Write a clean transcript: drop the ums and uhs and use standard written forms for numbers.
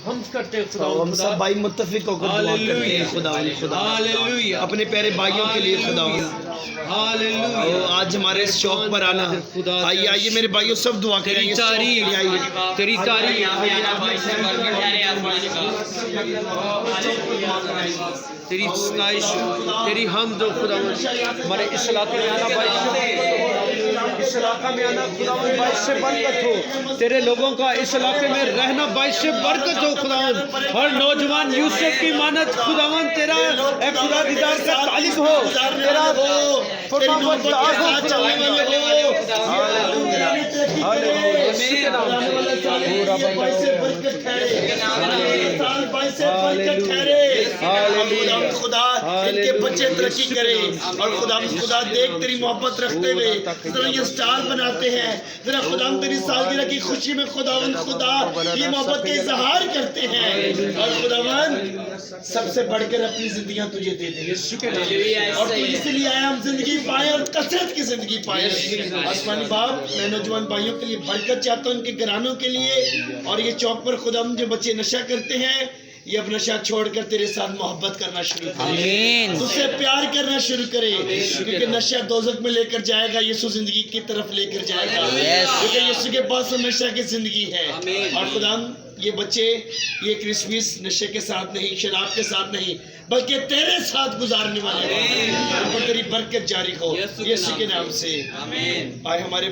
ہم کرتے ہیں خدا ہم سب بھائی متفق ہو کر دعا کرتے ہیں خدا اپنے پیارے بھائیوں کے لیے خدا آج ہمارے اس چوک پر آنا آئیے آئیے میرے بھائیوں سب دعا کریں تیری تعریف تیری ستائش تیری حمد و خدا ہمارے اس علاقے میں آنا اس علاقہ میں آنا خدا باعث سے برکت ہو تیرے لوگوں کا اس علاقے میں رہنا باعث سے برکت ہو خدا ہر نوجوان یوسف کی مانت خداوند تیرا اے خدا دیدار کا طالب ہو تیرا فرما بردار ہو خدا ان کے بچے ترقی کرے اور خدا دیکھ تیری محبت رکھتے ہوئے ذرا یہ سٹار بناتے ہیں ذرا خدا تیری سالگرہ کی خوشی میں خدا یہ محبت کا اظہار کرتے ہیں اور خداوند سب سے بڑھ کر اپنی زندگیاں تجھے دے دیں اور تو اسی لیے آیا ہم زندگی پائے اور کثرت کی زندگی پائے آسمانی باپ میں نوجوان بھائیوں کے لیے برکت چاہتا ہوں ان کے گھرانوں کے لیے اور یہ چوک پر خدا جو بچے نشہ کرتے ہیں یہ اپنا نشہ چھوڑ کر تیرے ساتھ محبت کرنا شروع کرے تجھ سے پیار کرنا شروع کرے کیونکہ نشہ دوزخ میں لے کر جائے گا یسوع زندگی کی طرف لے کر جائے گا کیونکہ یسوع کے پاس ہمیشہ کی زندگی ہے اور خدا یہ بچے یہ کرسمس نشے کے ساتھ نہیں شراب کے ساتھ نہیں بلکہ تیرے ساتھ گزارنے والے ہیں تیری برکت جاری ہو یسوع کے نام سے آئے ہمارے